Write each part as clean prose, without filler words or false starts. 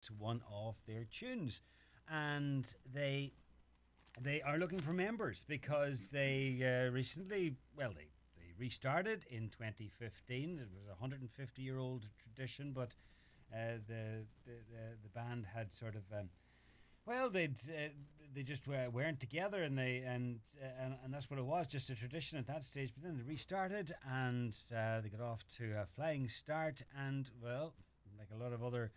one of their tunes, and they are looking for members because they recently, well, they restarted in 2015. It was a 150-year-old tradition, but the band had sort of well, they just weren't together, and and that's what it was, just a tradition at that stage. But then they restarted, and they got off to a flying start. And well, like a lot of other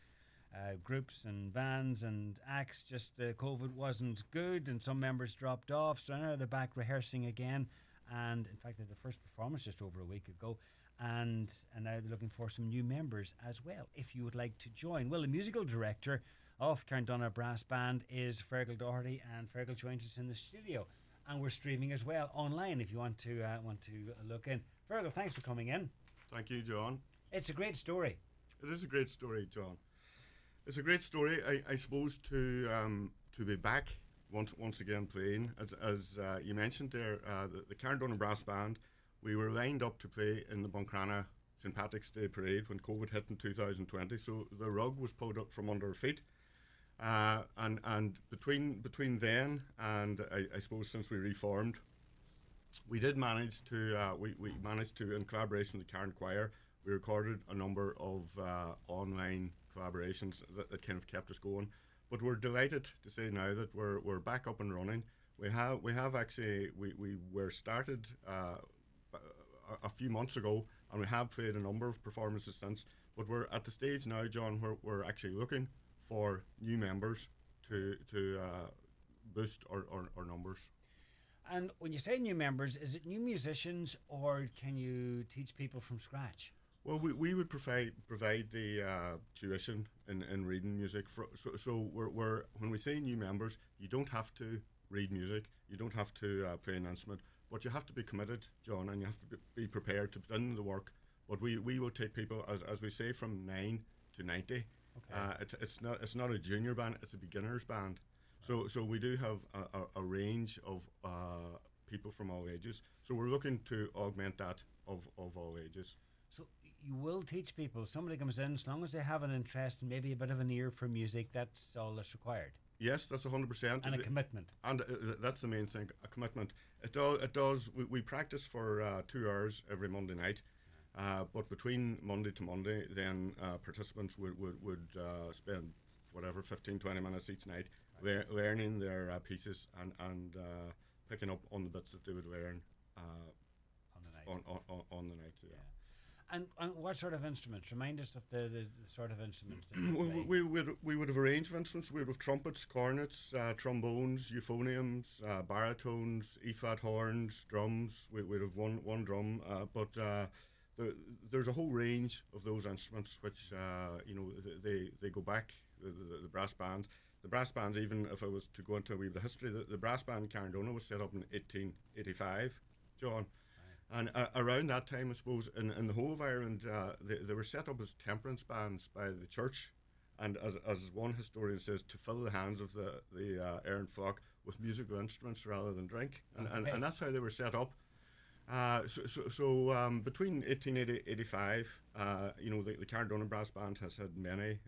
groups and bands and acts, just COVID wasn't good, and some members dropped off. So now they're back rehearsing again, and in fact, they had the first performance just over a week ago. And now they're looking for some new members as well, if you would like to join. Well, the musical director of Carndonagh Brass Band is Fergal Doherty, and Fergal joins us in the studio, and we're streaming as well online if you want to look in. Fergal, thanks for coming in. Thank you, John. It's a great story. It is a great story, John. It's a great story, I suppose, to be back once again playing. As you mentioned there, the Carndonagh Brass Band, we were lined up to play in the Buncrana St Patrick's Day Parade when COVID hit in 2020, so the rug was pulled up from under our feet. And between then and I suppose since we reformed, we did manage to we managed to, in collaboration with the Cairn Choir, we recorded a number of online collaborations that kind of kept us going. But we're delighted to say now that we're back up and running. We have actually we were started a few months ago, and we have played a number of performances since. But we're at the stage now, John, where we're actually looking for new members to boost our numbers. And when you say new members, is it new musicians, or can you teach people from scratch? Well, we would provide the tuition in reading music. So we're when we say new members, you don't have to read music, you don't have to play an instrument, but you have to be committed, John, and you have to be prepared to put in the work. But we will take people, as we say, from 9 to 90. Okay. It's not a junior band, it's a beginners band. Right. So we do have a range of people from all ages. So we're looking to augment that of all ages. So you will teach people, somebody comes in, as long as they have an interest and maybe a bit of an ear for music, that's all that's required. Yes, that's 100%. And a commitment. And that's the main thing, a commitment. It does. We practice for 2 hours every Monday night. But between Monday to Monday, then participants would spend whatever 15-20 minutes each night learning their pieces and picking up on the bits that they would learn on the night. On the night, yeah. And what sort of instruments? Remind us of the sort of instruments that we would have a range of instruments. We would have trumpets, cornets, trombones, euphoniums, baritones, E-flat horns, drums. We'd have one drum, but there's a whole range of those instruments which they go back, the brass bands. The brass bands, even if I was to go into a wee bit of history, the brass band Carndonagh was set up in 1885, John. And around that time, I suppose, in the whole of Ireland, they were set up as temperance bands by the church, and as one historian says, to fill the hands of the errant flock with musical instruments rather than drink, and that's how they were set up. So between 1885, the Carndonagh Brass Band has had many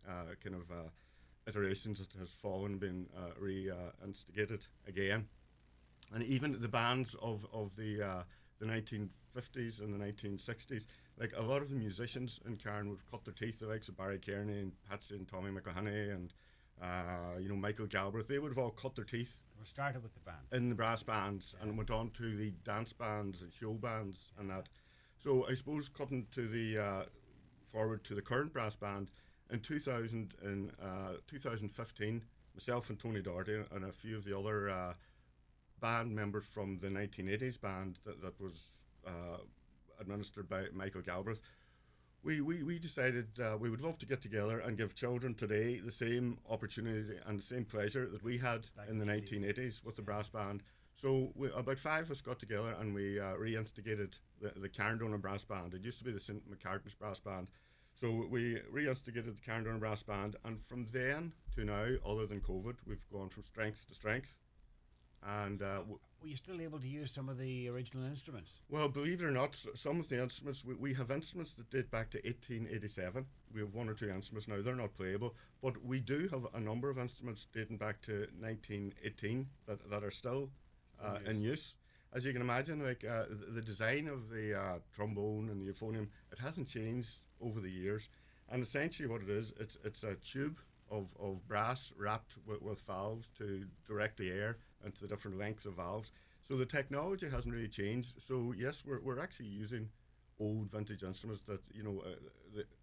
kind of iterations. It has fallen, been reinstigated again, and even the bands of the 1950s and the 1960s, like a lot of the musicians in Cairn would have cut their teeth, the likes of Barry Kearney and Patsy and Tommy McElhenney and Michael Galbraith. They would have all cut their teeth. We started with the band in the brass bands, and went on to the dance bands and show bands and that. So I suppose cutting to the forward to the current brass band in 2015, myself and Tony Doherty and a few of the other band members from the 1980s band that was administered by Michael Galbraith, we decided we would love to get together and give children today the same opportunity and the same pleasure that we had back in the 1980s with the brass band. So about 5 of us got together and we reinstigated the Carndonagh Brass Band. It used to be the St McCartney's Brass Band. So we reinstigated the Carndonagh Brass Band, and from then to now, other than COVID, we've gone from strength to strength. And were you still able to use some of the original instruments? Well, believe it or not, some of the instruments, we have instruments that date back to 1887. We have one or two instruments now, they're not playable, but we do have a number of instruments dating back to 1918 that are still in use. As you can imagine, like the design of the trombone and the euphonium, it hasn't changed over the years. And essentially what it is, it's a tube of brass wrapped with valves to direct the air into the different lengths of valves. So the technology hasn't really changed. So yes, we're actually using old vintage instruments that,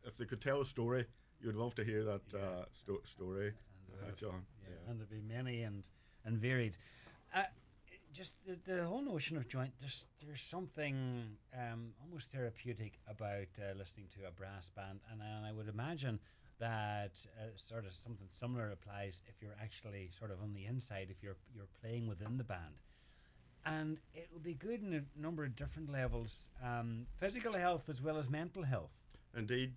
if they could tell a story, you'd love to hear that story, John. Yeah. And there'd be many and varied. Just the whole notion of joint, there's something almost therapeutic about listening to a brass band, and I would imagine that sort of something similar applies if you're actually sort of on the inside, if you're playing within the band. And it would be good in a number of different levels, physical health as well as mental health. Indeed,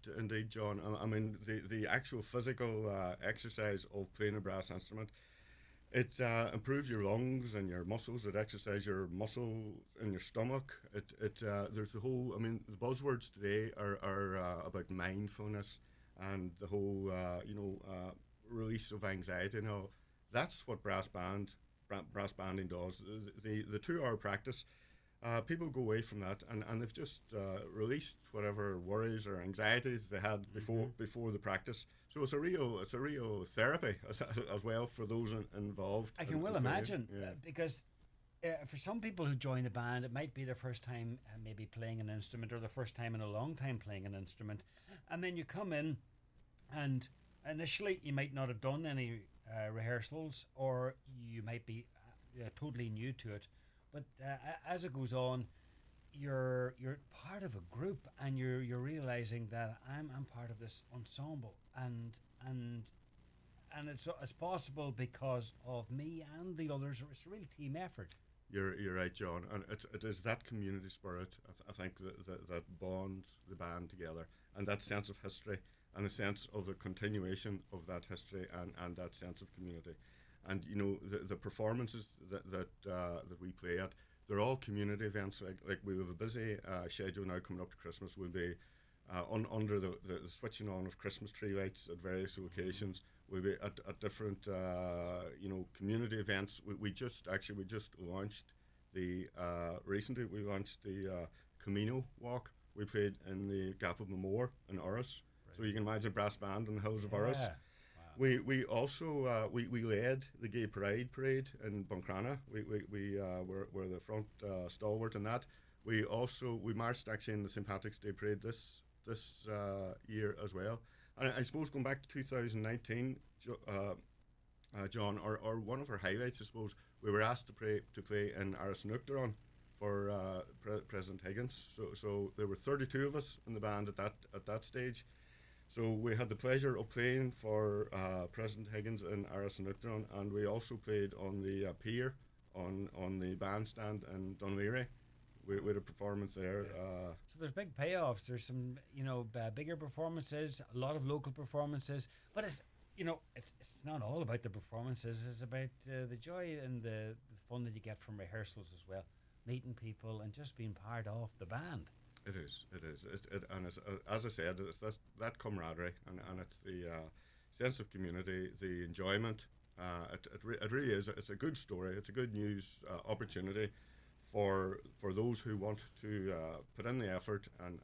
John. I mean, the actual physical exercise of playing a brass instrument, it improves your lungs and your muscles. It exercises your muscles in your stomach. There's the whole. I mean, the buzzwords today are about mindfulness and the whole, release of anxiety. Now, that's what brass banding does. The 2-hour practice, people go away from that and they've just released whatever worries or anxieties they had before the practice. So it's a real therapy as well for those involved. I can well imagine, because for some people who join the band, it might be their first time maybe playing an instrument, or the first time in a long time playing an instrument, and then you come in and initially you might not have done any rehearsals, or you might be totally new to it, but as it goes on, you're part of a group, and you're realizing that I'm part of this ensemble, and it's possible because of me and the others. It's a real team effort. You're right, John, and it is that community spirit, I think, that bonds the band together, and that sense of history, and a sense of the continuation of that history, and that sense of community. And the performances that we play at, they're all community events. Like we have a busy schedule now coming up to Christmas. We'll be under the switching on of Christmas tree lights at various locations. We'll be at different community events. We just launched recently we launched the Camino Walk. We played in the Gap of Mamore in Uris. Right. So you can imagine a brass band in the hills of Uris. Wow. We also we led the Gay Pride Parade in Buncrana. We were the front stalwart in that. We marched actually in the St. Patrick's Day Parade this year as well. And I suppose going back to 2019, John, or one of our highlights, I suppose, we were asked to play in Arasnukdaron for President Higgins. So there were 32 of us in the band at that stage. So we had the pleasure of playing for President Higgins in Arasnukdaron, and we also played on the pier on the bandstand in Dunleary. We had a performance there. So there's big payoffs. There's some, bigger performances, a lot of local performances, but it's not all about the performances. It's about the joy and the fun that you get from rehearsals as well, meeting people and just being part of the band. It is. And it's, as I said, it's that camaraderie, and it's the sense of community, the enjoyment. It really is. It's a good story. It's a good news opportunity for those who want to put in the effort and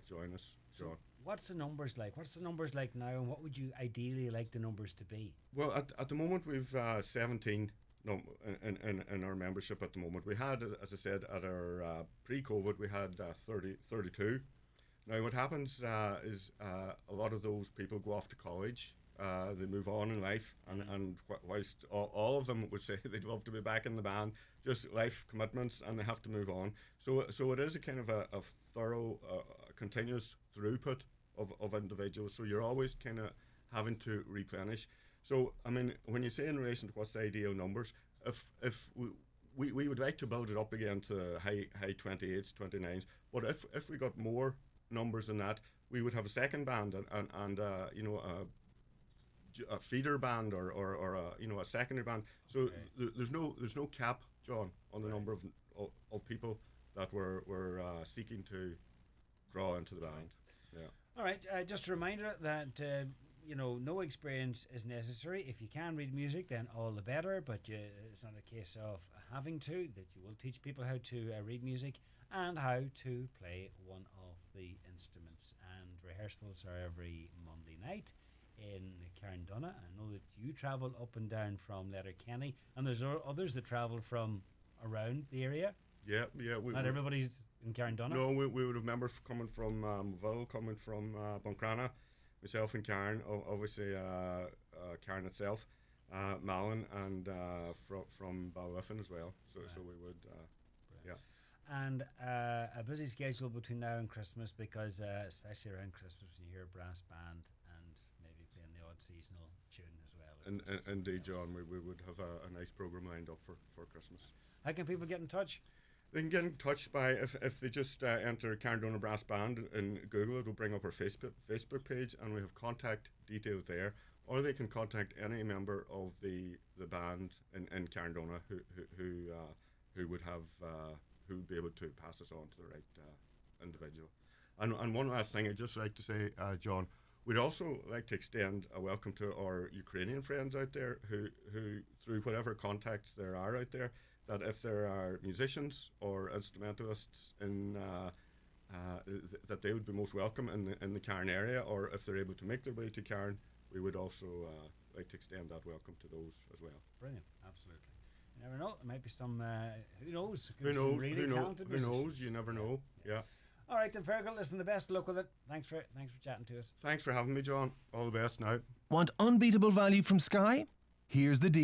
join us, John. So what's the numbers like? What's the numbers like now, and what would you ideally like the numbers to be? Well, at the moment we've 17 in our membership at the moment. We had, as I said, at our pre-COVID, we had 32. Now what happens is a lot of those people go off to college. They move on in life, and whilst all of them would say they'd love to be back in the band, just life commitments, and they have to move on. So it is a kind of a thorough, continuous throughput of individuals. So you're always kind of having to replenish. So I mean, when you say in relation to what's the ideal numbers, if we would like to build it up again to high 28s, 29s, but if we got more numbers than that, we would have a second band and a feeder band or a, you know, a secondary band. So Okay. there's no cap, John, on the number of people that were seeking to draw into the band. Yeah. All right. Just a reminder that you know, no experience is necessary. If you can read music, then all the better. But it's not a case of having to. That you will teach people how to read music and how to play one of the instruments. And rehearsals are every Monday night in Carndonagh. I know that you travel up and down from Letterkenny, and there's others that travel from around the area. Yeah. Not everybody's in Carndonagh. No, we would have members coming from Moville, coming from Buncrana, myself and Karen, obviously Karen itself, Malin, and from Ballyliffin as well. So we would, yeah. And a busy schedule between now and Christmas, because especially around Christmas when you hear a brass band and maybe playing the odd seasonal tune as well. Indeed, John, we would have a nice programme lined up for Christmas. How can people get in touch? They can get in touch by, if they just enter Carndonagh Brass Band in Google, it'll bring up our Facebook page, and we have contact details there. Or they can contact any member of the band in Carndonagh who would have who would be able to pass us on to the right individual. And one last thing I'd just like to say, John, we'd also like to extend a welcome to our Ukrainian friends out there who through whatever contacts there are out there, that if there are musicians or instrumentalists that they would be most welcome in the Cairn area, or if they're able to make their way to Cairn, we would also like to extend that welcome to those as well. Brilliant, absolutely. You never know, there might be some, who knows? Who knows? Really talented who knows? musicians. You never know. Yeah. All right, then, Fergal, listen, the best of luck with it. Thanks for chatting to us. Thanks for having me, John. All the best now. Want unbeatable value from Sky? Here's the deal.